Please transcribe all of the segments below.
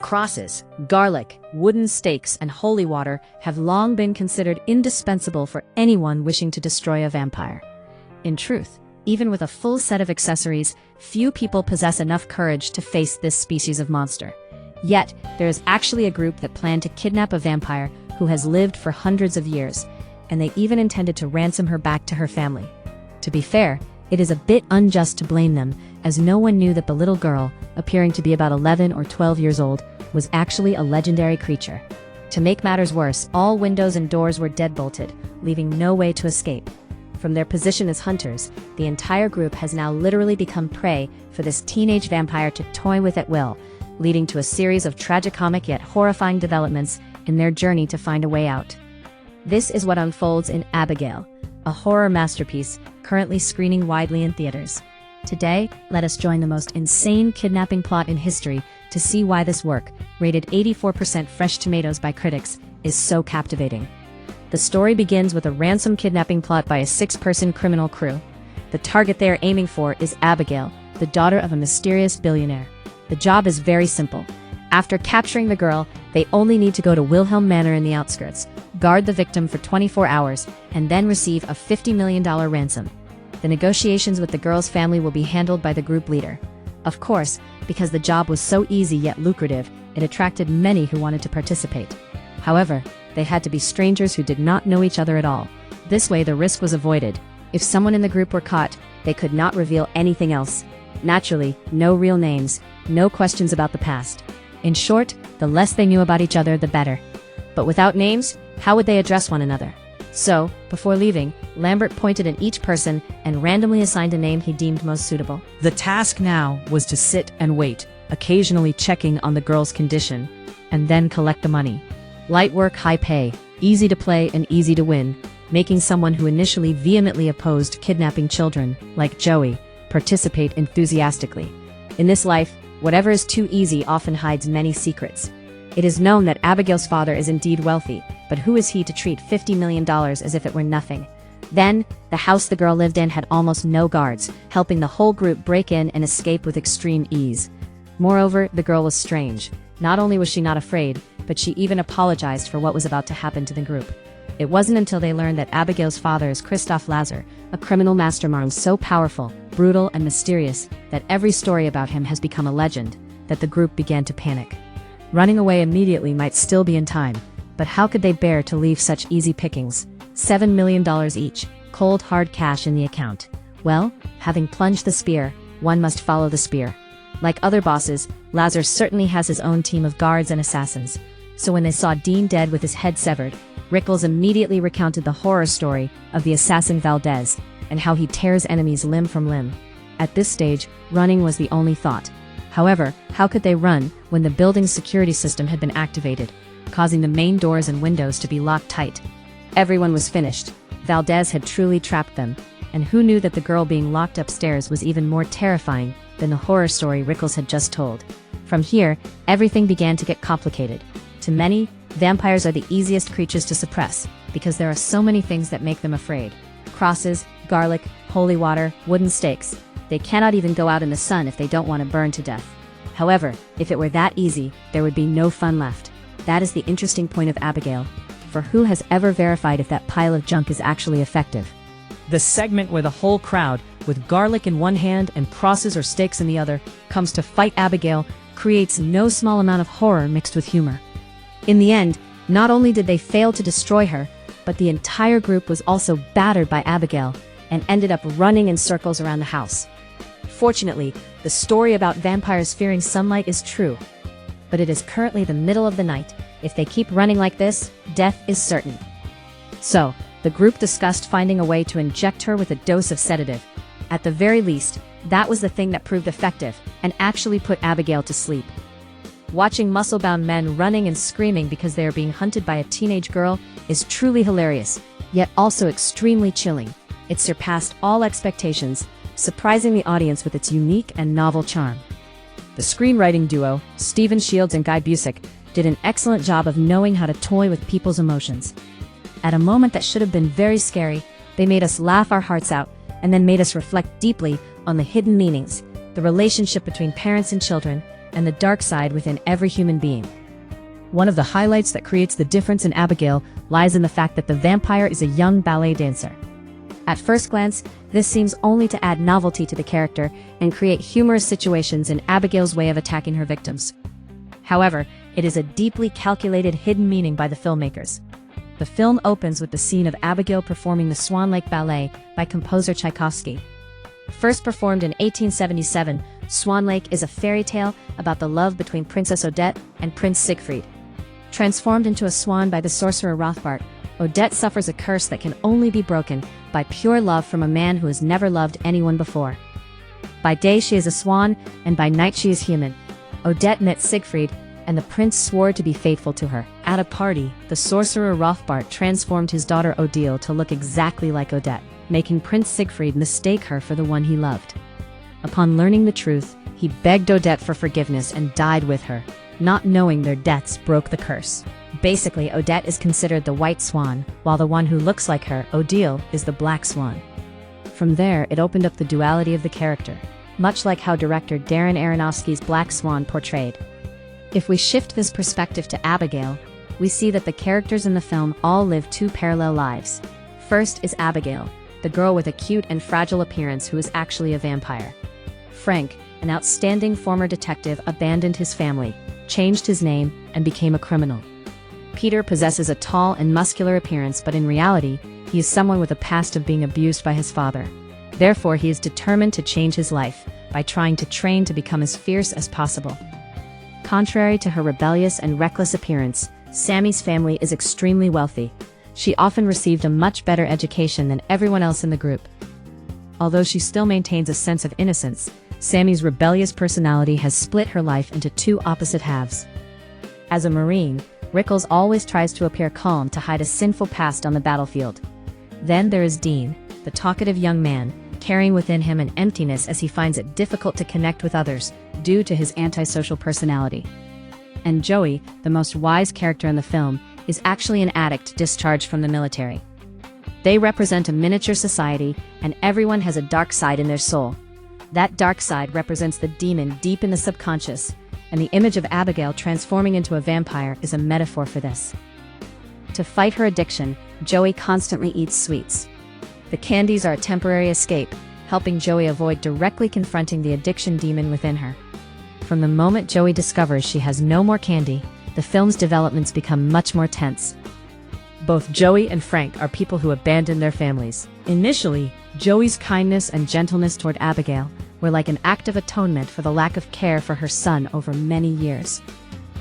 Crosses, garlic, wooden stakes, and holy water have long been considered indispensable for anyone wishing to destroy a vampire. In truth, even with a full set of accessories, few people possess enough courage to face this species of monster. Yet, there is actually a group that planned to kidnap a vampire who has lived for hundreds of years, and they even intended to ransom her back to her family. To be fair, it is a bit unjust to blame them, as no one knew that the little girl, appearing to be about 11 or 12 years old, was actually a legendary creature. To make matters worse, all windows and doors were deadbolted, leaving no way to escape. From their position as hunters, the entire group has now literally become prey for this teenage vampire to toy with at will, leading to a series of tragicomic yet horrifying developments in their journey to find a way out. This is what unfolds in Abigail, a horror masterpiece currently screening widely in theaters. Today, let us join the most insane kidnapping plot in history to see why this work, rated 84% fresh tomatoes by critics, is so captivating. The story begins with a ransom kidnapping plot by a 6-person criminal crew. The target they are aiming for is Abigail, the daughter of a mysterious billionaire. The job is very simple. After capturing the girl, they only need to go to Wilhelm Manor in the outskirts, guard the victim for 24 hours, and then receive a $50 million ransom. The negotiations with the girl's family will be handled by the group leader. Of course, because the job was so easy yet lucrative, it attracted many who wanted to participate. However, they had to be strangers who did not know each other at all. This way the risk was avoided. If someone in the group were caught, they could not reveal anything else. Naturally, no real names, no questions about the past. In short, the less they knew about each other, the better. But without names, how would they address one another? So, before leaving, Lambert pointed at each person and randomly assigned a name he deemed most suitable. The task now was to sit and wait, occasionally checking on the girl's condition, and then collect the money. Light work, high pay, easy to play and easy to win, making someone who initially vehemently opposed kidnapping children, like Joey, participate enthusiastically. In this life, whatever is too easy often hides many secrets. It is known that Abigail's father is indeed wealthy, but who is he to treat $50 million as if it were nothing? Then, the house the girl lived in had almost no guards, helping the whole group break in and escape with extreme ease. Moreover, the girl was strange. Not only was she not afraid, but she even apologized for what was about to happen to the group. It wasn't until they learned that Abigail's father is Christoph Lazar, a criminal mastermind so powerful, brutal, and mysterious that every story about him has become a legend, that the group began to panic. Running away immediately might still be in time, but how could they bear to leave such easy pickings? $7 million each, cold hard cash in the account. Well, having plunged the spear, one must follow the spear. Like other bosses, Lazar certainly has his own team of guards and assassins. So when they saw Dean dead with his head severed, Rickles immediately recounted the horror story of the assassin Valdez, and how he tears enemies limb from limb. At this stage, running was the only thought. However, how could they run when the building's security system had been activated, causing the main doors and windows to be locked tight? Everyone was finished. Valdez had truly trapped them, and who knew that the girl being locked upstairs was even more terrifying than the horror story Rickles had just told. From here, everything began to get complicated. To many, vampires are the easiest creatures to suppress, because there are so many things that make them afraid. Crosses, garlic, holy water, wooden stakes. They cannot even go out in the sun if they don't want to burn to death. However, if it were that easy, there would be no fun left. That is the interesting point of Abigail, for who has ever verified if that pile of junk is actually effective? The segment where the whole crowd, with garlic in one hand and crosses or stakes in the other, comes to fight Abigail, creates no small amount of horror mixed with humor. In the end, not only did they fail to destroy her, but the entire group was also battered by Abigail, and ended up running in circles around the house. Fortunately, the story about vampires fearing sunlight is true, but it is currently the middle of the night. If they keep running like this, death is certain. So, the group discussed finding a way to inject her with a dose of sedative. At the very least, that was the thing that proved effective, and actually put Abigail to sleep. Watching muscle-bound men running and screaming because they are being hunted by a teenage girl is truly hilarious, yet also extremely chilling. It surpassed all expectations, surprising the audience with its unique and novel charm. The screenwriting duo, Stephen Shields and Guy Busick, did an excellent job of knowing how to toy with people's emotions. At a moment that should have been very scary, they made us laugh our hearts out, and then made us reflect deeply on the hidden meanings, the relationship between parents and children, and the dark side within every human being. One of the highlights that creates the difference in Abigail lies in the fact that the vampire is a young ballet dancer. At first glance, this seems only to add novelty to the character and create humorous situations in Abigail's way of attacking her victims. However, it is a deeply calculated hidden meaning by the filmmakers. The film opens with the scene of Abigail performing the Swan Lake Ballet by composer Tchaikovsky. First performed in 1877, Swan Lake is a fairy tale about the love between Princess Odette and Prince Siegfried. Transformed into a swan by the sorcerer Rothbart, Odette suffers a curse that can only be broken by pure love from a man who has never loved anyone before. By day she is a swan, and by night she is human. Odette met Siegfried, and the prince swore to be faithful to her. At a party, the sorcerer Rothbart transformed his daughter Odile to look exactly like Odette, making Prince Siegfried mistake her for the one he loved. Upon learning the truth, he begged Odette for forgiveness and died with her, not knowing their deaths broke the curse. Basically, Odette is considered the white swan, while the one who looks like her, Odile, is the black swan. From there, it opened up the duality of the character, much like how director Darren Aronofsky's Black Swan portrayed. If we shift this perspective to Abigail, we see that the characters in the film all live two parallel lives. First is Abigail, the girl with a cute and fragile appearance who is actually a vampire. Frank, an outstanding former detective, abandoned his family, changed his name, and became a criminal. Peter possesses a tall and muscular appearance, but in reality, he is someone with a past of being abused by his father. Therefore, he is determined to change his life by trying to train to become as fierce as possible. Contrary to her rebellious and reckless appearance, Sammy's family is extremely wealthy. She often received a much better education than everyone else in the group. Although she still maintains a sense of innocence, Sammy's rebellious personality has split her life into two opposite halves. As a Marine, Rickles always tries to appear calm to hide a sinful past on the battlefield. Then there is Dean, the talkative young man, carrying within him an emptiness as he finds it difficult to connect with others due to his antisocial personality. And Joey, the most wise character in the film, is actually an addict discharged from the military. They represent a miniature society, and everyone has a dark side in their soul. That dark side represents the demon deep in the subconscious, and the image of Abigail transforming into a vampire is a metaphor for this. To fight her addiction, Joey constantly eats sweets. The candies are a temporary escape, helping Joey avoid directly confronting the addiction demon within her. From the moment Joey discovers she has no more candy, the film's developments become much more tense. Both Joey and Frank are people who abandon their families. Initially, Joey's kindness and gentleness toward Abigail were like an act of atonement for the lack of care for her son over many years.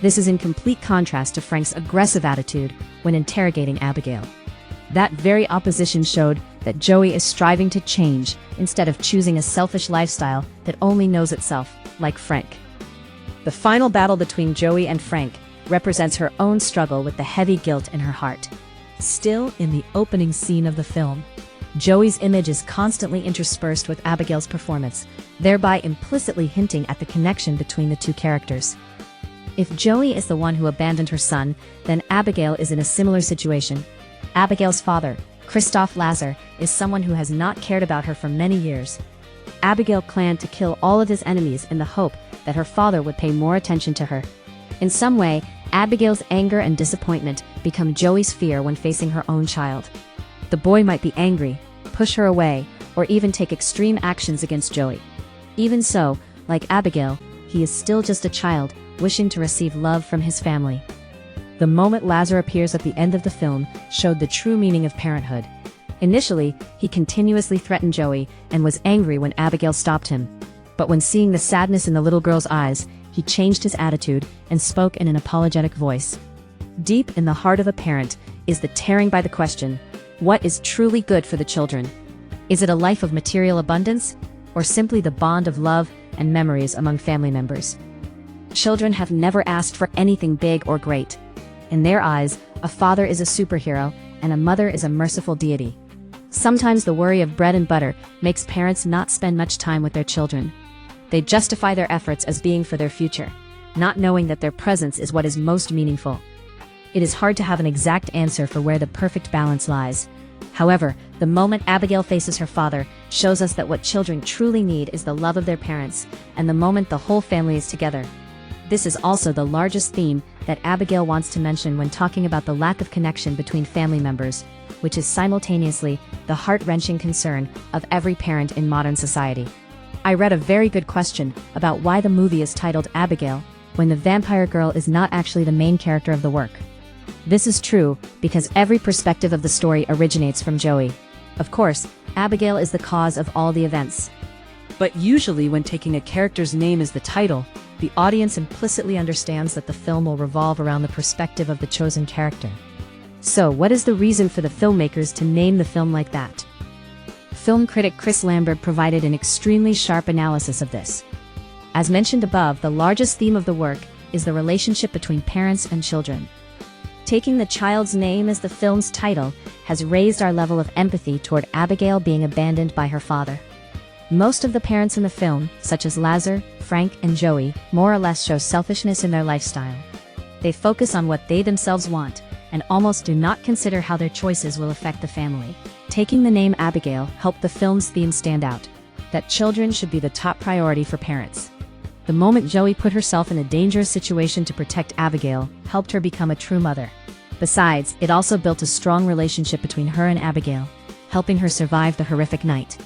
This is in complete contrast to Frank's aggressive attitude when interrogating Abigail. That very opposition showed that Joey is striving to change instead of choosing a selfish lifestyle that only knows itself, like Frank. The final battle between Joey and Frank represents her own struggle with the heavy guilt in her heart. Still in the opening scene of the film, Joey's image is constantly interspersed with Abigail's performance, thereby implicitly hinting at the connection between the two characters. If Joey is the one who abandoned her son, then Abigail is in a similar situation. Abigail's father, Christoph Lazar, is someone who has not cared about her for many years. Abigail planned to kill all of his enemies in the hope that her father would pay more attention to her. In some way, Abigail's anger and disappointment become Joey's fear when facing her own child. The boy might be angry, push her away, or even take extreme actions against Joey. Even so, like Abigail, he is still just a child, wishing to receive love from his family. The moment Lazar appears at the end of the film showed the true meaning of parenthood. Initially, he continuously threatened Joey and was angry when Abigail stopped him. But when seeing the sadness in the little girl's eyes, he changed his attitude and spoke in an apologetic voice. Deep in the heart of a parent is the tearing by the question, what is truly good for the children? Is it a life of material abundance, or simply the bond of love and memories among family members? Children have never asked for anything big or great. In their eyes, a father is a superhero, and a mother is a merciful deity. Sometimes the worry of bread and butter makes parents not spend much time with their children. They justify their efforts as being for their future, not knowing that their presence is what is most meaningful. It is hard to have an exact answer for where the perfect balance lies. However, the moment Abigail faces her father shows us that what children truly need is the love of their parents, and the moment the whole family is together, This is also the largest theme that Abigail wants to mention when talking about the lack of connection between family members, which is simultaneously the heart-wrenching concern of every parent in modern society. I read a very good question about why the movie is titled Abigail, when the vampire girl is not actually the main character of the work. This is true because every perspective of the story originates from Joey. Of course, Abigail is the cause of all the events. But usually when taking a character's name as the title, the audience implicitly understands that the film will revolve around the perspective of the chosen character. So, what is the reason for the filmmakers to name the film like that? Film critic Chris Lambert provided an extremely sharp analysis of this. As mentioned above, the largest theme of the work is the relationship between parents and children. Taking the child's name as the film's title has raised our level of empathy toward Abigail being abandoned by her father. Most of the parents in the film, such as Lazar, Frank, and Joey, more or less show selfishness in their lifestyle. They focus on what they themselves want, and almost do not consider how their choices will affect the family. Taking the name Abigail helped the film's theme stand out, that children should be the top priority for parents. The moment Joey put herself in a dangerous situation to protect Abigail helped her become a true mother. Besides, it also built a strong relationship between her and Abigail, helping her survive the horrific night.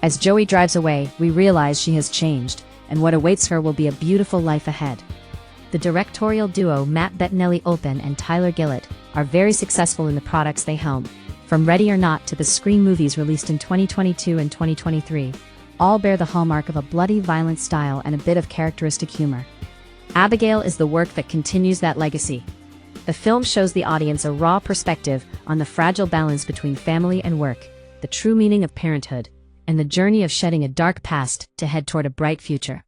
As Joey drives away, we realize she has changed, and what awaits her will be a beautiful life ahead. The directorial duo Matt Bettinelli-Olpin and Tyler Gillett are very successful in the products they helm. From Ready or Not to the Scream movies released in 2022 and 2023, all bear the hallmark of a bloody, violent style and a bit of characteristic humor. Abigail is the work that continues that legacy. The film shows the audience a raw perspective on the fragile balance between family and work, the true meaning of parenthood, and the journey of shedding a dark past to head toward a bright future.